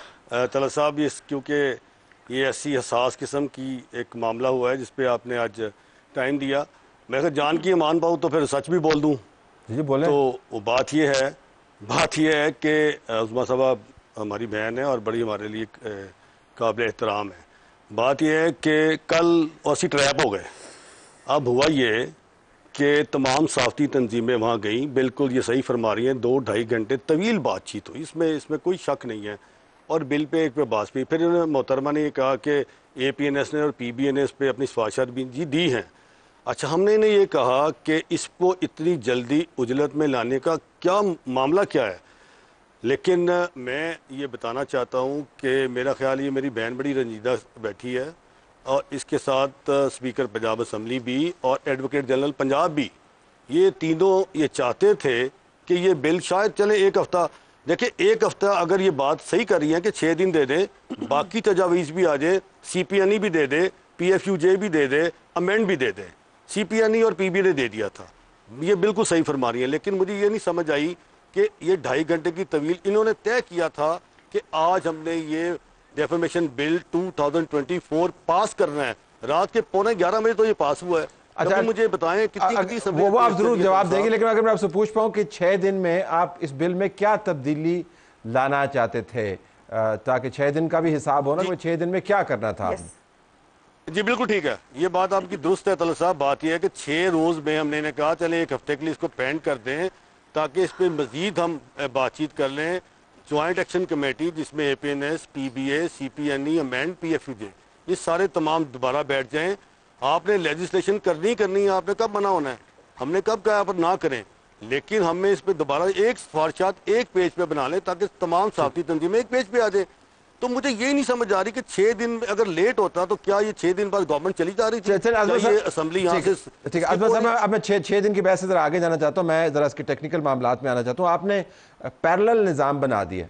तला साहब, क्योंकि ये ऐसी हसास किस्म की एक मामला हुआ है जिस पे आपने आज टाइम दिया। मैं अगर जान की मान पाऊँ तो फिर सच भी बोल दूँ। जी बोले। तो वो बात ये है कि उस्मा साहब हमारी बहन है और बड़ी हमारे लिए काबिल एहतराम है। बात यह है कि कल ऐसी ट्रैप हो गए। अब हुआ ये कि तमाम सहाफ़ती तंजीमें वहाँ गई, बिल्कुल ये सही फरमा रही हैं, 2-2.5 घंटे तवील बातचीत हुई, इसमें कोई शक नहीं है। और बिल पे एक पे बात भी, फिर उन्होंने मोहतरमा ने ये कहा कि APNS ने और PBNS पे अपनी सिफारिशात भी दी हैं। अच्छा, हमने इन्हें ये कहा कि इसको इतनी जल्दी उजलत में लाने का क्या मामला क्या है, लेकिन मैं ये बताना चाहता हूँ कि मेरा ख्याल ये मेरी बहन बड़ी रंजीदा बैठी है और इसके साथ स्पीकर पंजाब असम्बली भी और एडवोकेट जनरल पंजाब भी, ये तीनों ये चाहते थे कि ये बिल शायद चले 1 हफ्ता। देखिए 1 हफ्ता अगर ये बात सही कर रही है कि 6 दिन दे दें, बाकी तजावीज़ भी आ जाए, CPNE भी दे दे, PFUJ भी दे दे, अमेंड भी दे दे। CPNE और PB ने दे दिया था, ये बिल्कुल सही फरमा रही है। लेकिन मुझे ये नहीं समझ आई कि ये 2.5 घंटे की तवील इन्होंने तय किया था कि आज हमने ये डेफर्मेशन बिल 2024 पास करना है। रात के 11:15 तो ये पास हुआ है। अच्छा, मुझे बताएं कितनी वो आप जरूर जवाब देंगे, लेकिन अगर मैं आपसे पूछ पाऊं कि 6 दिन में आप इस बिल में क्या तब्दीली लाना चाहते थे, ताकि 6 दिन का भी हिसाब हो ना, 6 दिन में क्या करना था आपने? जी बिल्कुल ठीक है, ये बात आपकी दुरुस्त है तलत साहब। बात यह है कि 6 रोज में हमने इन्हें कहा चले 1 हफ्ते के लिए इसको पेंड कर दें ताकि इस पर मजीद हम बातचीत कर लें। ज्वाइंट एक्शन कमेटी जिसमें APNS, PBA, CPNE, amend, PFUJ, ये सारे तमाम दोबारा बैठ जाएं। आपने लेजिस्लेशन करनी है, आपने कब मना होना है, हमने कब कहा पर ना करें, लेकिन हमें इस पर दोबारा एक सिफारिशात एक पेज पे बना लें ताकि तमाम सहाफ़ती तंजीमें एक पेज पे आ जाए। तो मुझे ये नहीं समझ आ रही कि 6 दिन अगर लेट होता तो क्या ये 6 दिन बाद गवर्नमेंट चली जा रही थी, ये असेंबली यहाँ से। ठीक है अजमल साहब, अब मैं 6 दिन की बहस से जरा आगे जाना चाहता हूँ, मैं जरा इसके टेक्निकल मामलात में आना चाहता हूँ। आपने पैरेलल निज़ाम बना दिया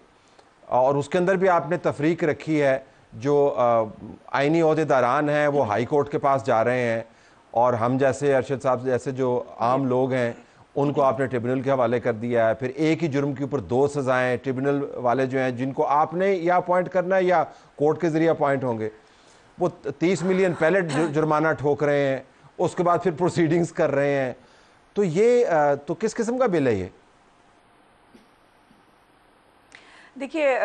और उसके अंदर भी आपने तफरीक रखी है, जो आइनी ओहदेदारान हैं वो हाई कोर्ट के पास जा रहे हैं और हम जैसे अरशद साहब जैसे जो आम लोग हैं उनको आपने ट्रिब्यूनल के हवाले कर दिया है। फिर एक ही जुर्म के ऊपर 2 सज़ाएं, ट्रिब्यूनल वाले जो हैं जिनको आपने या अपॉइंट करना है या कोर्ट के ज़रिए अपॉइंट होंगे, वो 30 मिलियन पहले जुर्माना ठोक रहे हैं, उसके बाद फिर प्रोसीडिंग्स कर रहे हैं। तो ये तो किस किस्म का बिल है ये? देखिए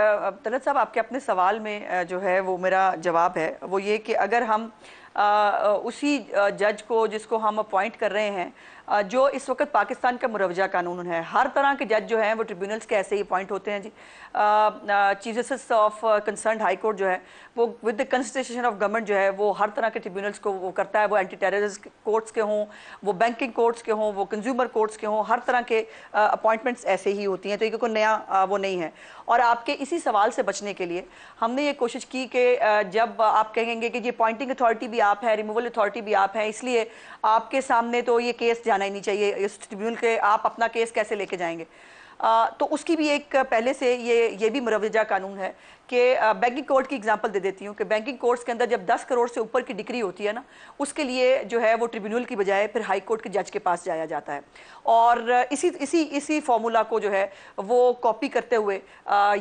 तलत साहब, आपके अपने सवाल में जो है वो मेरा जवाब है वो ये कि अगर हम उसी जज को जिसको हम अपॉइंट कर रहे हैं, जो इस वक्त पाकिस्तान का मुरवजा कानून है, हर तरह के जज जो हैं वो ट्रिब्यूनल्स के ऐसे ही अपॉइंट होते हैं जी। Chief justice of concern high court जो है वो with the constitution of government जो है वो हर तरह के ट्रिब्यूनल्स को वो करता है, वो एंटी टेररिस्ट कोर्ट्स के हों, वो बैंकिंग कोर्ट्स के हों, वो कंज्यूमर कोर्ट्स के हों, हर तरह के अपॉइंटमेंट्स ऐसे ही होती हैं। तो ये कोई नया वो नहीं है। और आपके इसी सवाल से बचने के लिए हमने ये कोशिश की कि जब आप कहेंगे कि ये अपॉइंटिंग अथॉरिटी भी आप है, रिमूवल अथॉरिटी भी आप है, इसलिए आपके सामने तो ये केस जाना ही नहीं चाहिए इस ट्रिब्यूनल के, आप अपना केस कैसे लेके जाएंगे। तो उसकी भी एक पहले से ये भी मुरवजा कानून है कि बैंकिंग कोर्ट की एग्जांपल दे देती हूँ कि बैंकिंग कोर्ट्स के अंदर जब 10 करोड़ से ऊपर की डिक्री होती है ना, उसके लिए जो है वो ट्रिब्यूनल की बजाय फिर हाई कोर्ट के जज के पास जाया जाता है। और इसी फॉर्मूला को जो है वो कॉपी करते हुए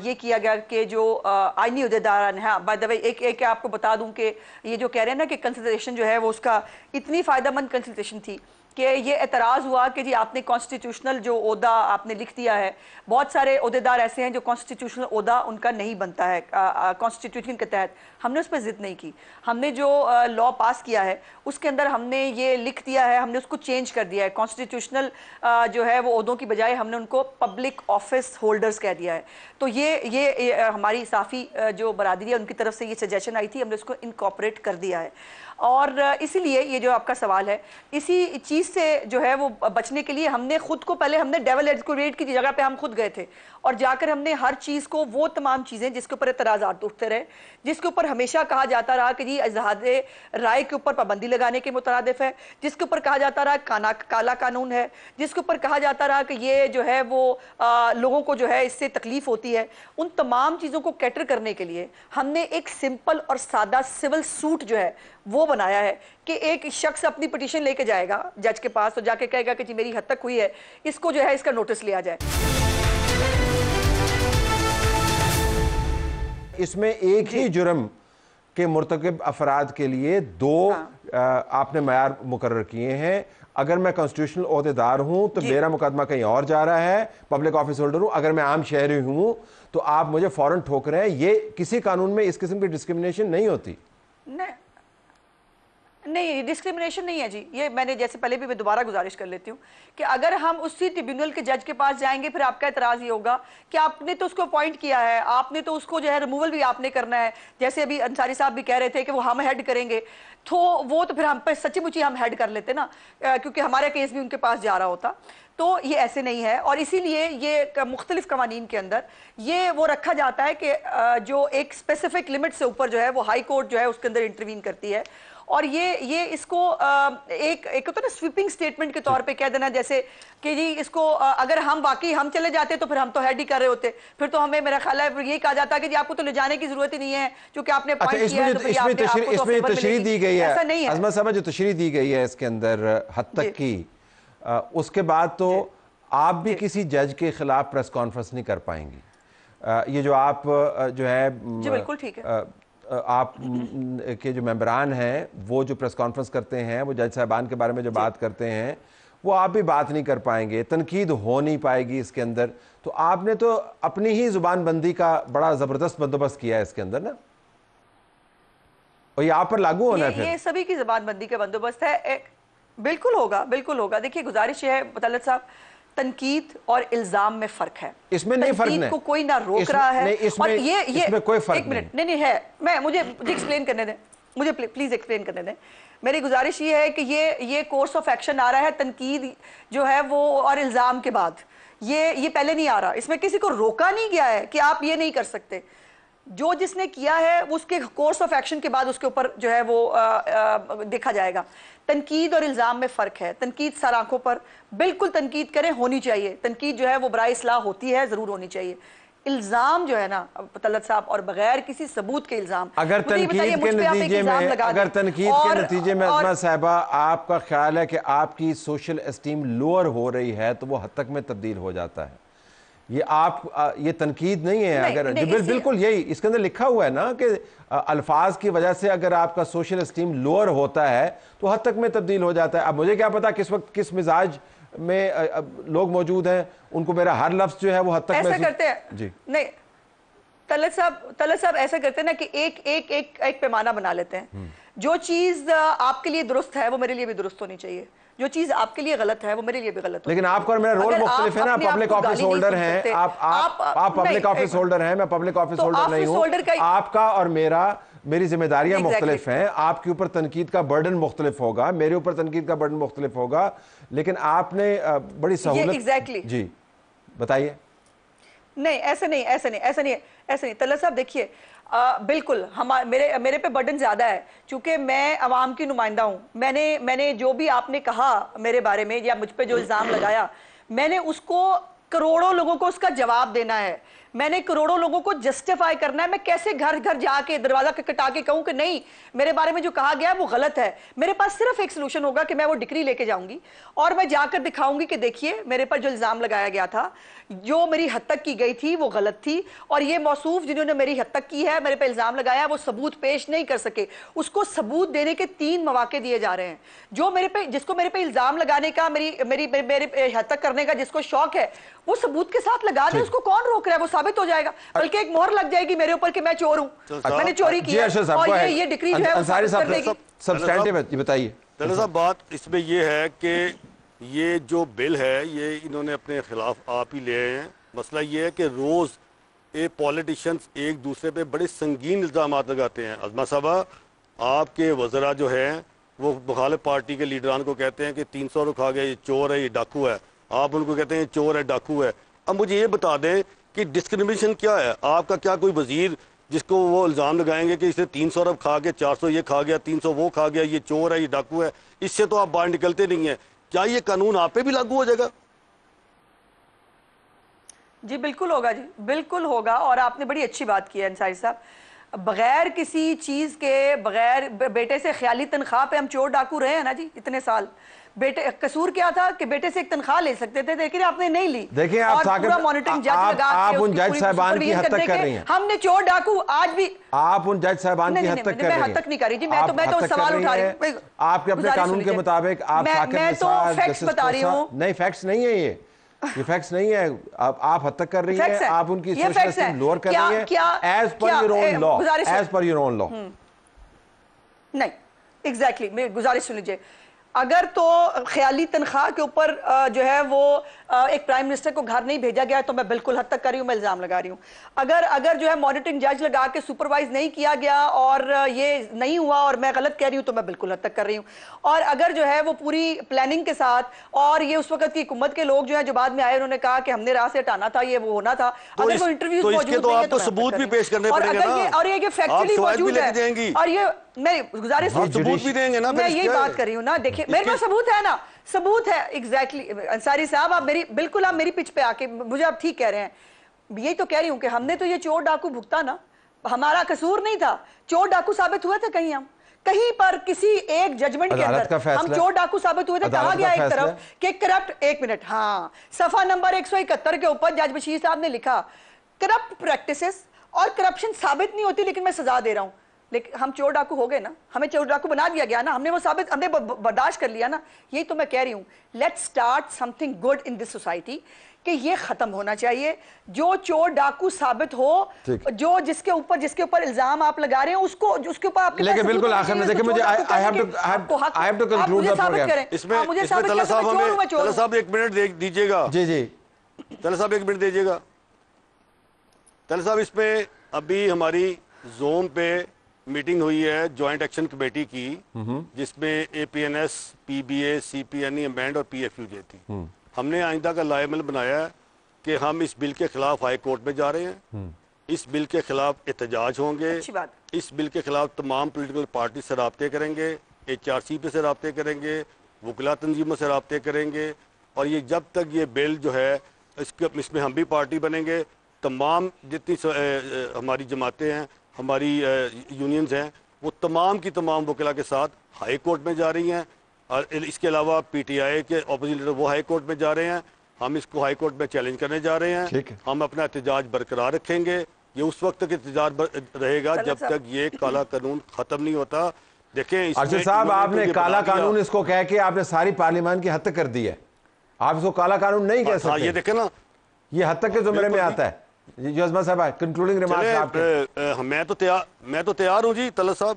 ये किया गया कि जो आईनी उहदेदार हैं, बाय द वे एक आपको बता दूं कि ये जो कह रहे हैं ना कि कंसल्टेशन जो है वो उसका इतनी फ़ायदेमंद कंसल्टेशन थी कि ये एतराज़ हुआ कि जी आपने कॉन्स्टिट्यूशनल जो ओहदा आपने लिख दिया है। बहुत सारे ओहदेदार ऐसे हैं जो कॉन्स्टिट्यूशनल ओहदा उनका नहीं बनता है कॉन्स्टिट्यूशन के तहत। हमने उस पर ज़िद नहीं की, हमने जो लॉ पास किया है उसके अंदर हमने ये लिख दिया है, हमने उसको चेंज कर दिया है। कॉन्स्टिट्यूशनल जो है वो ओहदों की बजाय हमने उनको पब्लिक ऑफिस होल्डर्स कह दिया है। तो ये हमारी साफ़ी जो बरादरी है उनकी तरफ से ये सजेशन आई थी, हमने उसको इनकॉर्पोरेट कर दिया है। और इसीलिए ये जो आपका सवाल है, इसी चीज़ से जो है वो बचने के लिए हमने खुद को पहले हमने डेवल एडवोकेट की जगह पे हम खुद गए थे और जाकर हमने हर चीज़ को, वो तमाम चीज़ें जिसके ऊपर एतराज़ात उठते रहे, जिसके ऊपर हमेशा कहा जाता रहा कि जी इज़हारे राय के ऊपर पाबंदी लगाने के मुतरादिफ है, जिसके ऊपर कहा जाता रहा काला कानून है, जिसके ऊपर कहा जाता रहा कि ये जो है वो लोगों को जो है इससे तकलीफ होती है, उन तमाम चीज़ों को कैटर करने के लिए हमने एक सिंपल और सादा सिविल सूट जो है वो बनाया है कि एक शख्स अपनी पिटीशन लेके जाएगा जज के पास और जाके कहेगा कि जी मेरी हद तक हुई है, इसको जो है इसका नोटिस लिया जाए। इसमें एक ही जुर्म के मुर्तकिब अफराद के लिए 2 आपने मयार मुकर्रर किए हैं। अगर मैं कॉन्स्टिट्यूशनल ओहदेदार हूं तो मेरा मुकदमा कहीं और जा रहा है, पब्लिक ऑफिस होल्डर हूं। अगर मैं आम शहरी हूं तो आप मुझे फौरन ठोक रहे हैं। ये किसी कानून में इस किस्म की डिस्क्रिमिनेशन नहीं होती। नहीं, डिस्क्रिमिनेशन नहीं है जी। ये मैंने जैसे पहले भी मैं दोबारा गुजारिश कर लेती हूँ कि अगर हम उसी ट्रिब्यूनल के जज के पास जाएंगे फिर आपका एतराज़ ये होगा कि आपने तो उसको अपॉइंट किया है, आपने तो उसको जो है रिमूवल भी आपने करना है। जैसे अभी अंसारी साहब भी कह रहे थे कि वो हम हेड करेंगे, तो वो तो फिर हम पे सच्ची मुच्ची हम हेड कर लेते ना, क्योंकि हमारा केस भी उनके पास जा रहा होता। तो ये ऐसे नहीं है, और इसीलिए ये मुख्तलिफ कवानीन के अंदर ये वो रखा जाता है कि जो एक स्पेसिफिक लिमिट से ऊपर जो है वो हाई कोर्ट जो है उसके अंदर इंटरवीन करती है। और ये इसको एक होता है ना स्वीपिंग स्टेटमेंट के तौर पे कह देना, जैसे कि जी इसको अगर हम बाकी हम चले जाते तो फिर हम तो हेड ही कर रहे होते, फिर तो हमें मेरा ख्याल है यही कहा जाता है कि जी आपको तो ले जाने की जरूरत ही नहीं है क्योंकि आपने पॉइंट किया है। तो इसमें तशरीह दी गई है, अज़मा साहब जो तशरीह दी गई है इसके अंदर हद तक की, उसके बाद तो आप भी किसी जज के खिलाफ प्रेस कॉन्फ्रेंस नहीं कर पाएंगी। ये जो आप जो है जी बिल्कुल ठीक है, आप के जो मेंबरान हैं वो जो प्रेस कॉन्फ्रेंस करते हैं, वो जज साहबान के बारे में जो बात करते हैं, वो आप भी बात नहीं कर पाएंगे, तनकीद हो नहीं पाएगी इसके अंदर। तो आपने तो अपनी ही जुबान बंदी का बड़ा ज़बरदस्त बंदोबस्त किया है इसके अंदर ना, और ये आप पर लागू होना है। ये सभी की जुबान बंदी का बंदोबस्त है। बिल्कुल होगा, बिल्कुल होगा। देखिए गुजारिश है मुतल्लिक़ साहब, तनकीद और इल्जाम में फर्क है। इसमें नहीं फर्क नहीं, को कोई ना रोक रहा है। और इसमें कोई फर्क एक मिनट, नहीं है, मुझे एक्सप्लेन करने दें, मुझे प्लीज एक्सप्लेन करने दें। मेरी गुजारिश ये है कि ये कोर्स ऑफ एक्शन आ रहा है तनकीद जो है वो और इल्जाम के बाद, ये पहले नहीं आ रहा। इसमें किसी को रोका नहीं गया है कि आप ये नहीं कर सकते। जो जिसने किया है उसके कोर्स ऑफ एक्शन के बाद उसके ऊपर जो है वो देखा जाएगा। तनकीद और इल्ज़ाम में फ़र्क है। तनकीद सर आंखों पर, बिल्कुल तनकीद करें, होनी चाहिए। तनकीद जो है वो बराए इस्लाह होती है, ज़रूर होनी चाहिए। इल्ज़ाम जो है ना तलत साहब, और बगैर किसी सबूत के इल्ज़ाम, अगर तनकीद के नतीजे में अज़मा साहिबा आपका ख्याल है कि आपकी सोशल एस्टीम लोअर हो रही है तो वो हद तक में तब्दील हो जाता है। ये तनकीद नहीं है। अगर बिल्कुल यही इसके अंदर लिखा हुआ है ना कि अल्फाज की वजह से अगर आपका सोशल एस्टीम लोअर होता है तो हद तक में तब्दील हो जाता है। अब मुझे क्या पता किस वक्त किस मिजाज में लोग मौजूद हैं, उनको मेरा हर लफ्ज जो है वो हद तक ऐसा करते हैं जी। नहीं तलत साहब ऐसा करते हैं ना कि एक पैमाना बना लेते हैं। जो चीज आपके लिए दुरुस्त है वो मेरे लिए भी दुरुस्त होनी चाहिए, जो चीज आपके लिए गलत है वो मेरे लिए भी गलत है। लेकिन आपका और मेरा रोल मुख्तलिफ है ना। पब्लिक ऑफिस होल्डर हैं आप पब्लिक ऑफिस होल्डर हैं, मैं पब्लिक ऑफिस होल्डर नहीं हूं। आपका और मेरी जिम्मेदारियां मुख्तलिफ हैं। आपके ऊपर तनकीद का बर्डन मुख्तलिफ होगा, मेरे ऊपर तनकीद का बर्डन मुख्तलिफ होगा। लेकिन आपने बड़ी सहूलत जी बताइए। नहीं ऐसे नहीं तलत साहब देखिए, बिल्कुल मेरे पे बर्डन ज्यादा है क्योंकि मैं अवाम की नुमाइंदा हूं। मैंने जो भी आपने कहा मेरे बारे में या मुझ पे जो इल्जाम लगाया, मैंने उसको करोड़ों लोगों को उसका जवाब देना है। मैंने करोड़ों लोगों को जस्टिफाई करना है। मैं कैसे घर घर जाके दरवाजा खटखटा के कहूं कि नहीं मेरे बारे में जो कहा गया है वो गलत है। मेरे पास सिर्फ एक सोल्यूशन होगा कि मैं वो डिक्री लेके जाऊंगी और मैं जाकर दिखाऊंगी कि देखिए मेरे पर जो इल्जाम लगाया गया था, जो मेरी हद तक की गई थी वो गलत थी, और ये मौसूफ जिन्होंने मेरी हद तक की है, मेरे पे इल्जाम लगाया, वो सबूत पेश नहीं कर सके। उसको सबूत देने के 3 मौके दिए जा रहे हैं। जिसको मेरे पे इल्जाम लगाने का, मेरी हद तक करने का जिसको शौक है, वो सबूत के साथ लगा दे। उसको कौन रोक रहा है? वो साबित हो जाएगा, बल्कि एक मोहर लग जाएगी मेरे ऊपर कि मैं चोर हूं, मैंने चोरी की है, और ये डिक्री जो है अंसारी साहब बताइए। साहब बात इसमें ये है कि ये जो बिल है ये इन्होंने अपने खिलाफ आप ही ले आए हैं। मसला ये है कि रोज पॉलिटिशियंस एक दूसरे पे बड़े संगीन इल्जाम लगाते हैं। अज़मा साहबा आपके वज़रा जो है वो मुखालिफ पार्टी के लीडरान को कहते हैं कि 300 रुपये खा गया, ये चोर है, ये डाकू है। आप उनको कहते हैं चोर है, डाकू है। अब मुझे ये बता दें कि डिस्क्रिमिनेशन क्या है? आपका क्या कोई वजीर जिसको वो इल्ज़ाम लगाएंगे कि इसने 300 अरब खा के 400 ये खा गया, 300 वो खा गया, ये चोर है, ये डाकू है, इससे तो आप बाहर निकलते नहीं है। क्या ये कानून आप पे भी लागू हो जाएगा? जी बिल्कुल होगा, जी बिल्कुल होगा। और आपने बड़ी अच्छी बात की है अंसारी साहब, बगैर किसी चीज के, बगैर बेटे से ख्याली तनख्वाह पे हम चोर डाकू रहे हैं ना जी इतने साल। बेटे कसूर क्या था कि बेटे से एक तनख्वाह ले सकते थे, लेकिन आपने नहीं ली। देखिए आप पूरा मॉनिटरिंग जज लगा के आप उन उसकी जज पूरी साहबान की हद तक सुपरविजन कर रही हैं। हमने चोर डाकू आज भी आप उन जज साहबान की हद तक कर रही हैं। मैं हद तक नहीं कर रही जी, मैं तो सवाल उठा रही हूँ आपके अपने कानून के मुताबिक। आप मैं तो फैक्ट्स बता रही हूँ। नहीं फैक्ट्स नहीं है ये फैक्ट्स नहीं है। आप हद तक कर रही हैं, आप उनकी सोशल एस्टीम लोअर कर रही हैं as per your own law, as per your own law. नहीं एग्जैक्टली मैं गुजारिश सुन लीजिए, अगर तो ख्याली तनख्वाह के ऊपर जो है वो एक प्राइम मिनिस्टर को घर नहीं भेजा गया तो मैं बिल्कुल हद तक कर रही हूँ, मैं इल्जाम लगा रही हूँ। अगर जो है मॉनिटरिंग जज लगा के सुपरवाइज नहीं किया गया और ये नहीं हुआ और मैं गलत कह रही हूँ तो मैं बिल्कुल हद तक कर रही हूँ। और अगर जो है वो पूरी प्लानिंग के साथ और ये उस वक्त की हुकूमत के लोग जो है जो बाद में आए उन्होंने कहा कि हमने राह से हटाना था, ये वो होना था, अगर वो इंटरव्यूज मौजूद तो आपको सबूत भी पेश करने पड़ेंगे ना, और ये फैक्चुअली मौजूद है। और ये मैं गुजारिश सबूत भी देंगे ना, मैं यही बात कर रही हूँ ना। देखिए मेरे पास सबूत है ना, सबूत है एग्जैक्टली। अंसारी साहब आप मेरी पिच पे आके मुझे आप ठीक कह रहे हैं, यही तो कह रही हूँ कि हमने तो ये चोर डाकू भुगता ना, हमारा कसूर नहीं था, चोर डाकू साबित हुए थे कहीं, हम कहीं पर किसी एक जजमेंट के अंदर हम चोर डाकू साबित हुए थे। कहा गया एक तरफ कि करप्ट, एक मिनट, हाँ सफा नंबर 171 के ऊपर जज बशीर साहब ने लिखा करप्ट प्रैक्टिसेस और करप्शन साबित नहीं होती लेकिन मैं सजा दे रहा हूं। लेकिन हम चोर डाकू हो गए ना, हमें चोर डाकू बना दिया गया ना, हमने वो साबित, हमने बर्दाश्त कर लिया ना। यही तो मैं कह रही हूं, let's start something good in this society कि ये खत्म होना चाहिए। जो चोर डाकू साबित हो, जो जिसके ऊपर इल्जाम आप लगा रहे हैं उसको, उसके ऊपर आपके लेकिन बिल्कुल आखिर में देखिए मुझे I have to conclude the program. इसमें तला साहब एक मिनट दीजिएगा। जी जी तला साहब एक मिनट दीजिएगा। तला साहब इसमें अभी हमारी जोन पे मीटिंग हुई है जॉइंट एक्शन कमेटी की, जिसमें APNS, PBA, CPNE, एमेंड और PFUJ थी। हमने आइंदा का लायमल बनाया है कि हम इस बिल के खिलाफ हाई कोर्ट में जा रहे हैं, इस बिल के खिलाफ एहतजाज होंगे, इस बिल के खिलाफ तमाम पोलिटिकल पार्टी से राब्ते करेंगे, HRC पे से राब्ते करेंगे, वकला तंजीमों से राब्ते करेंगे। और ये जब तक ये बिल जो है इसमें हम भी पार्टी बनेंगे, तमाम जितनी हमारी जमातें हैं, हमारी यूनियंस हैं, वो तमाम की तमाम वकला के साथ हाई कोर्ट में जा रही हैं। और इसके अलावा PTI के ऑपोजिट लीडर वो हाई कोर्ट में जा रहे हैं। हम इसको हाई कोर्ट में चैलेंज करने जा रहे हैं। हम अपना एहतजाज बरकरार रखेंगे। ये उस वक्त तक एहतजाज रहेगा जब तक ये काला कानून खत्म नहीं होता। देखें अर्शद साहब, आपने काला कानून इसको कह के आपने सारी पार्लियामान की हद तक कर दी है। आप इसको काला कानून नहीं कह सकते। ये देखें ना, ये हद तक के ज़ुमरे में आता है। जी अजमा साहब, कंक्लूडिंग रिमार्क्स आपके। मैं तो तैयार हूं जी तलत साहब।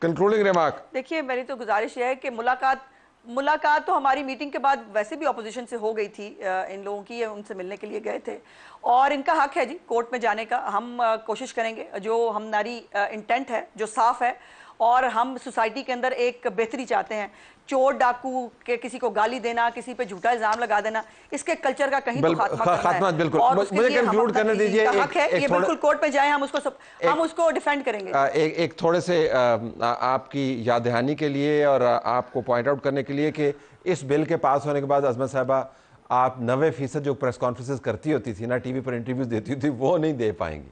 Concluding remark. देखिए मेरी तो गुजारिश है कि मुलाकात तो हमारी मीटिंग के बाद वैसे भी ऑपोजिशन से हो गई थी, इन लोगों की, उनसे मिलने के लिए गए थे और इनका हक है जी कोर्ट में जाने का। हम कोशिश करेंगे, जो हमारी इंटेंट है जो साफ है, और हम सोसाइटी के अंदर एक बेहतरी चाहते हैं। चोर डाकू के किसी को गाली देना, किसी पे झूठा इल्जाम लगा देना, इसके कल्चर का कहीं तो खात्मा है। बिल्कुल, मुझे कंक्लूड करने दीजिए। हक है ये बिल्कुल कोर्ट में जाए, हम उसको डिफेंड करेंगे। एक थोड़े से आपकी याद दहानी के लिए और आपको पॉइंट आउट करने के लिए कि इस बिल के पास होने के बाद अजमा साहबा आप 90% जो प्रेस कॉन्फ्रेंसेस करती होती थी ना, टीवी पर इंटरव्यूज देती थी, वो नहीं दे पाएंगी।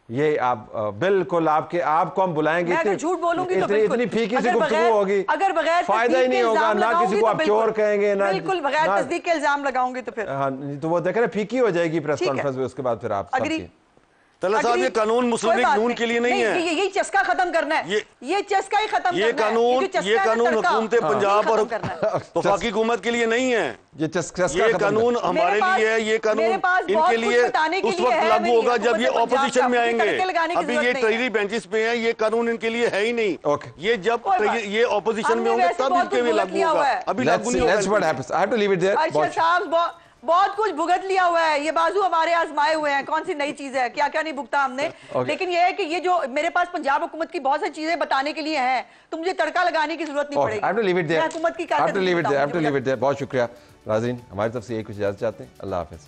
ये आप बिल्कुल आपको हम बुलाएंगे, मैं झूठ बोलूंगी तो इतनी फीकी सी गुफ्तगू होगी, अगर बगैर फायदा ही नहीं होगा, ना किसी को आप चोर कहेंगे, ना बिल्कुल बगैर तस्दीक के इल्जाम लगाऊंगी तो फिर तो वो देख रहे फीकी हो जाएगी प्रेस कॉन्फ्रेंस में। उसके बाद फिर आप तला साहब, ये कानून मुस्लिम लीग नून के लिए नहीं है। यही चस्का खत्म करना है, ये चस्का ही खत्म करना है। ये कानून हुकूमत पंजाब और वफाकी हुकूमत के लिए नहीं है। ये कानून हमारे लिए है। ये कानून इनके लिए उस वक्त लागू होगा जब ये ऑपोजिशन में आएंगे। अभी ये ट्रेजरी बेंचेस पे हैं, ये कानून इनके लिए है ही नहीं। ये जब ये ऑपोजिशन में होंगे तब इनके लिए लागू होगा, अभी लागू नहीं होगा। बहुत कुछ भुगत लिया हुआ है, ये बाजू हमारे आजमाए हुए हैं, कौन सी नई चीज है, क्या क्या नहीं भुगता हमने। लेकिन ये है कि ये जो मेरे पास पंजाब हुकूमत की बहुत सारी चीजें बताने के लिए हैं, तो मुझे तड़का लगाने की जरूरत नहीं पड़ेगी। मैं हुकूमत की बहुत शुक्रिया नाज़रीन, हमारी तरफ से यही कुछ इजाजत चाहते हैं। अल्लाह हाफिज।